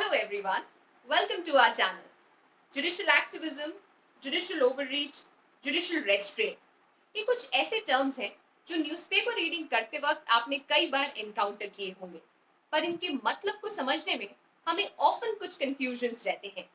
Hello everyone, welcome to our channel. Judicial activism, judicial overreach, judicial restraint. ये कुछ ऐसे terms हैं जो न्यूज़पेपर रीडिंग करते वक्त आपने कई बार एनकाउंटर किए होंगे, पर इनके मतलब को समझने में हमें ऑफन कुछ कंफ्यूजन्स रहते हैं।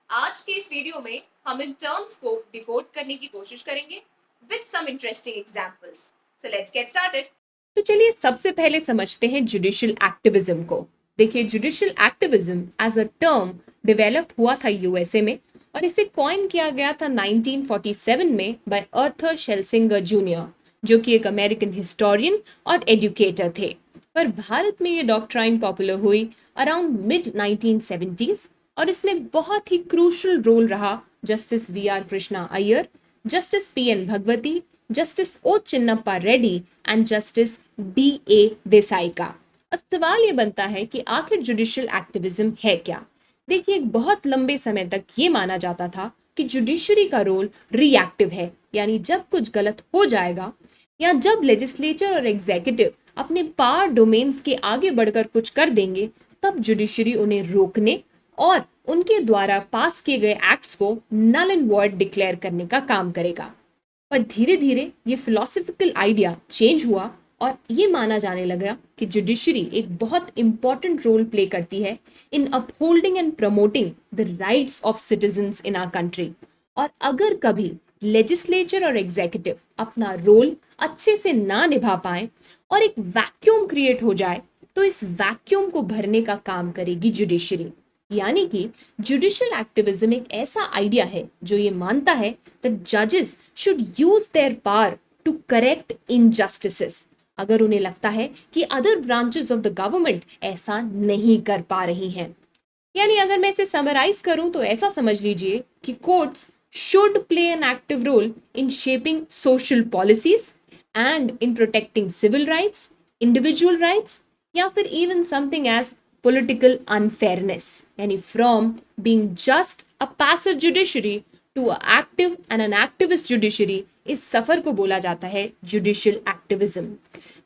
आज के इस वीडियो में हम इन टर्म्स को डिकोड करने की कोशिश करेंगे with some interesting examples. So let's get started. तो चलिए सबसे पहले समझते हैं जुडिशियल एक्टिविज्म को। देखिए, judicial activism as a term develop हुआ था यूएसए में और इसे कॉइन किया गया था 1947 में बाय आर्थर शेल्सिंगर जूनियर, जो कि एक अमेरिकन हिस्टोरियन और एजुकेटर थे। पर भारत में ये डॉक्ट्राइन पॉपुलर हुई अराउंड मिड 1970s और इसमें बहुत ही क्रूशल रोल रहा justice V R. Krishna Iyer, justice P N. Bhagwati, justice O Chinnappa Reddy and justice D A. Desai का। अब सवाल ये बनता है कि आखिर जुडिशियल एक्टिविज्म है क्या। देखिए, बहुत लंबे समय तक ये माना जाता था कि जुडिशरी का रोल रिएक्टिव है, यानी जब कुछ गलत हो जाएगा या जब लेजिस्लेचर और एग्जीक्यूटिव अपने पावर डोमेन्स के आगे बढ़कर कुछ कर देंगे, तब जुडिशरी उन्हें रोकने और उनके द्वारा पास किए गए एक्ट्स को नल एंड वॉइड डिक्लेयर करने का काम करेगा। पर धीरे धीरे ये फिलोसफिकल आइडिया चेंज हुआ और ये माना जाने लगा कि जुडिशरी एक बहुत इंपॉर्टेंट रोल प्ले करती है in upholding and promoting the rights of citizens in our country. और अगर कभी लेजिस्लेचर और एग्जीक्यूटिव अपना रोल अच्छे से ना निभा पाए और एक वैक्यूम क्रिएट हो जाए, तो इस वैक्यूम को भरने का काम करेगी जुडिशरी। यानी कि जुडिशियल एक्टिविज्म एक ऐसा आइडिया है जो ये मानता है दैट जजेस should use their power to correct injustices, अगर उन्हें लगता है कि other branches of the government ऐसा नहीं कर पा रही हैं। यानी अगर मैं इसे समराइज करूं तो ऐसा समझ लीजिए कि courts should play an active role in shaping social policies and in protecting civil rights, individual rights, या फिर even something as political unfairness, यानी from being just a passive judiciary to an active and an activist judiciary, इस सफर को बोला जाता है judicial activism.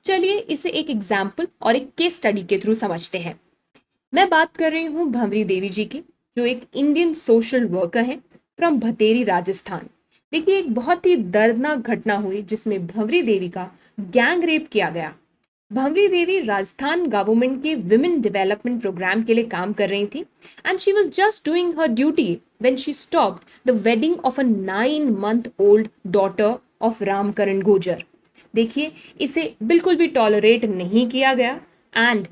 चलिए इसे एक एग्जाम्पल और एक केस स्टडी के थ्रू समझते हैं। मैं बात कर रही हूँ भंवरी देवी जी की, जो एक इंडियन सोशल वर्कर है फ्रॉम भतेरी, राजस्थान। देखिए, एक बहुत ही दर्दनाक घटना हुई जिसमें भंवरी देवी का गैंग रेप किया गया। भंवरी देवी राजस्थान गवर्नमेंट के विमेन डेवलपमेंट प्रोग्राम के लिए काम कर रही थी and she was just doing her duty when she stopped the wedding of a 9 month old daughter of Ramkaran Gurjar. देखिए, इसे बिल्कुल भी टॉलरेट नहीं किया गया and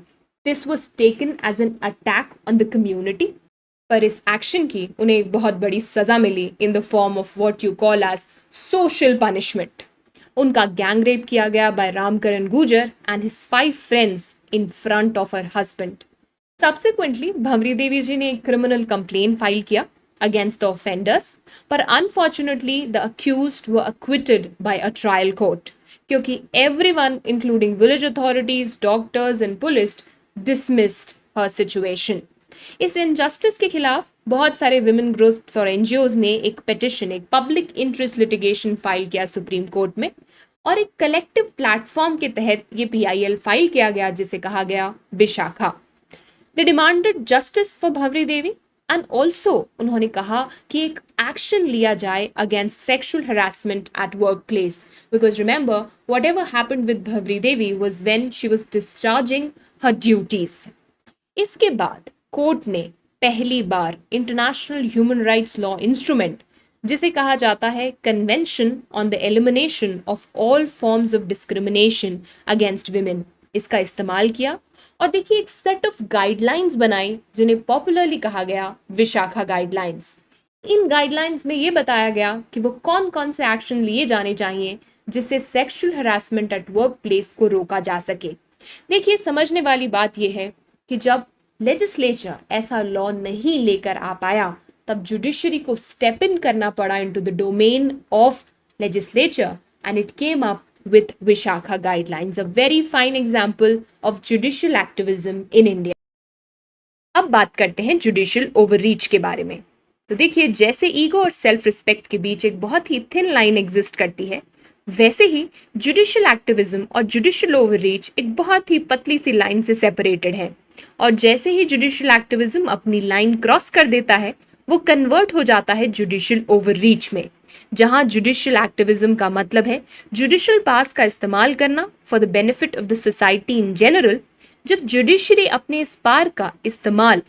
this was taken as an attack on the community. पर इस एक्शन की उन्हें एक बहुत बड़ी सजा मिली in the form of what you call as social punishment. उनका गैंग रेप किया गया by Ramkaran Gurjar and his 5 friends in front of her husband. Subsequently Bhanwari Devi ji ने एक क्रिमिनल कंप्लेन फाइल किया अगेंस्ट द ऑफेंडर्स, पर unfortunately the accused were acquitted by a trial court, क्योंकि everyone including village authorities, doctors and police dismissed her situation. इस injustice के खिलाफ बहुत सारे विमेन ग्रुप्स और एनजीओज ने एक पिटिशन, एक पब्लिक इंटरेस्ट लिटिगेशन फाइल किया सुप्रीम कोर्ट में, और एक कलेक्टिव प्लेटफॉर्म के तहत ये पीआईएल फाइल किया गया जिसे कहा गया Vishakha. They demanded justice for Bhanwari Devi and also उन्होंने कहा कि एक एक्शन लिया जाए against sexual harassment at work place, because remember whatever happened with Bhanwari Devi was when she was discharging her duties. इसके बाद कोर्ट ने पहली बार international human rights law instrument, जिसे कहा जाता है convention on the elimination of all forms of discrimination against women, इसका इस्तेमाल किया और देखिए एक सेट ऑफ गाइडलाइंस बनाई जिन्हें पॉपुलरली कहा गया विशाखा गाइडलाइंस। इन गाइडलाइंस में ये बताया गया कि वो कौन कौन से एक्शन लिए जाने चाहिए जिससे sexual harassment at work place को रोका जा सके। देखिए, समझने वाली बात यह है कि जब लेजिस्लेचर ऐसा लॉ नहीं लेकर आ पाया, तब जुडिशरी को स्टेप इन करना पड़ा into the domain of legislature and it came up with Vishakha guidelines, a very fine example of judicial activism in India. अब बात करते हैं जुडिशियल ओवररीच के बारे में। तो देखिए, जैसे ईगो और सेल्फ रिस्पेक्ट के बीच एक बहुत ही थिन लाइन एग्जिस्ट करती है, वैसे ही जुडिशियल एक्टिविज्म और जुडिशियल ओवररीच एक बहुत ही पतली सी लाइन से सेपरेटेड है। और जैसे ही जुडिशियल एक्टिविज्म अपनी लाइन क्रॉस कर देता है, वो कन्वर्ट हो जाता है जुडिशियल ओवररीच में, जहां जुडिशियल एक्टिविज्म का मतलब है जुडिशियल पास का इस्तेमाल करना for the benefit of the society in general. जब जुडिशरी अपने इस पार का इस्तेमाल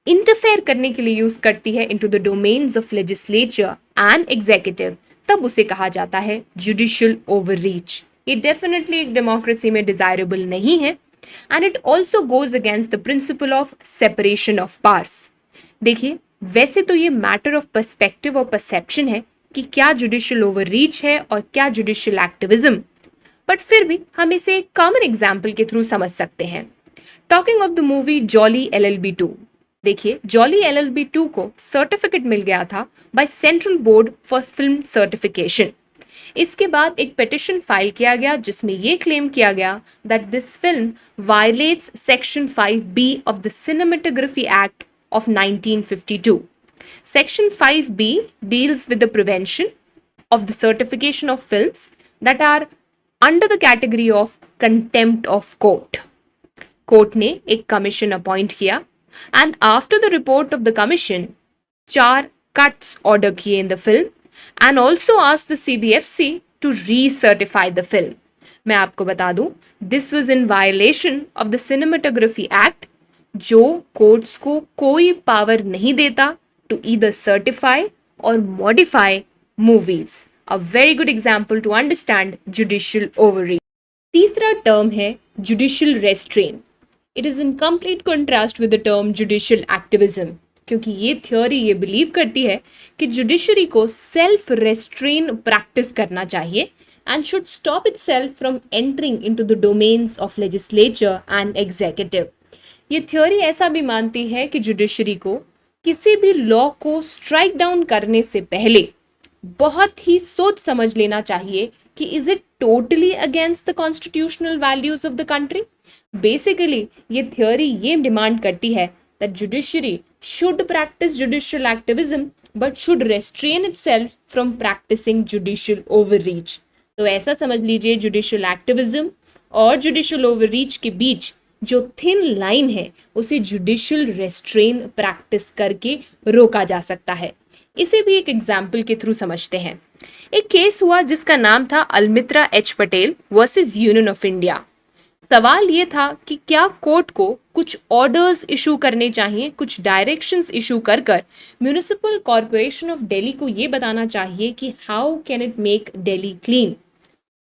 इंटरफेयर करने के लिए यूज करती है into the domains of legislature and executive, तब उसे कहा जाता है जुडिशियल ओवररीच। ये डेफिनेटली एक डेमोक्रेसी में डिजायरेबल नहीं है, and it also goes against the principle of separation of powers. देखिए, वैसे तो ये मैटर ऑफ पर्सपेक्टिव और परसेप्शन है कि क्या जुडिशियल ओवररीच है और क्या जुडिशियल एक्टिविज्म, बट फिर भी हम इसे एक कॉमन एग्जाम्पल के थ्रू समझ सकते हैं। Talking of the movie jolly LLB 2, देखिए जॉली LLB 2 को सर्टिफिकेट मिल गया था by central board for film certification. इसके बाद एक पिटिशन फाइल किया गया जिसमें यह क्लेम किया गया that this film violets section 5B of the cinematography act of 1952। Section 5B deals with the prevention of the certification of films that are under the category of contempt of court. Court ने एक commission appoint किया, and after the report of the commission 4 cuts order किए in the film and also asked the CBFC to recertify the film. मैं आपको बता दूं, this was in violation of the cinematography act, जो courts को कोई power नहीं देता टू ईदर सर्टिफाई और modify movies. A very good example to understand judicial overreach. तीसरा टर्म है judicial restrain. It is in complete contrast with the term judicial activism, क्योंकि ये थ्योरी ये बिलीव करती है कि जुडिशरी को सेल्फ रेस्ट्रेन प्रैक्टिस करना चाहिए and should stop itself from entering into the domains of legislature and executive. ये थ्योरी ऐसा भी मानती है कि जुडिशरी को किसी भी लॉ को स्ट्राइक डाउन करने से पहले बहुत ही सोच समझ लेना चाहिए कि is it totally against the constitutional values of the country. Basically ये थ्योरी ये डिमांड करती है that judiciary should practise judicial activism but should restrain itself from practising judicial overreach. तो ऐसा समझ लीजिए, जुडिशियल एक्टिविज्म और जुडिशियल ओवररीच के बीच जो थिन लाइन है उसे जुडिशियल रेस्ट्रेन प्रैक्टिस करके रोका जा सकता है। इसे भी एक एग्जाम्पल के थ्रू समझते हैं। एक केस हुआ जिसका नाम था अलमित्रा H Patel versus union of India. सवाल ये था कि क्या कोर्ट को कुछ ऑर्डर्स इशू करने चाहिए, कुछ डायरेक्शंस इशू कर कर म्यूनिसिपल कॉरपोरेशन ऑफ दिल्ली को ये बताना चाहिए कि how can it make Delhi clean.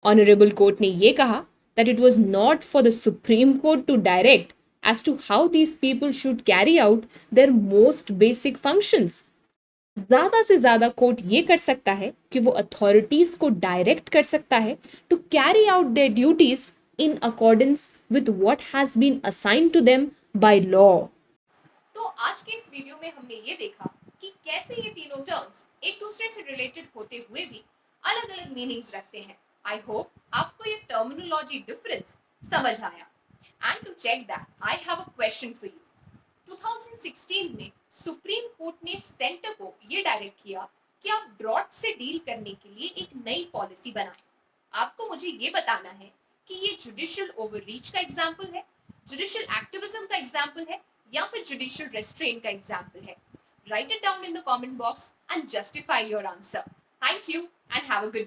Honourable court ने ये कहा that it was not for the Supreme Court to direct as to how these people should carry out their most basic functions. ज्यादा से ज्यादा कोर्ट ये कर सकता है कि वो अथॉरिटीज को डायरेक्ट कर सकता है to carry out their duties in accordance with what has been assigned to them by law. तो आज के इस वीडियो में हमने ये देखा कि कैसे ये तीनों टर्म्स एक दूसरे से रिलेटेड होते हुए भी अलग अलग मीनिंग्स रखते हैं। आई होप आपको ये टर्मिनोलॉजी डिफरेंस समझ आया। And to check that I have a question for you. 2016 में सुप्रीम कोर्ट ने सेंटर को ये डायरेक्ट किया कि आप ड्रॉट से डील करने के लिए एक नई पॉलिसी बनाएं। आपको मुझे ये बताना है कि ये जुडिशियल ओवररीच का एग्जाम्पल है, जुडिशियल एक्टिविज्म का एग्जाम्पल है, या फिर जुडिशियल रेस्ट्रेन का एग्जाम्पल है। Right it down in the comment box and justify your answer. Thank you and have a good day.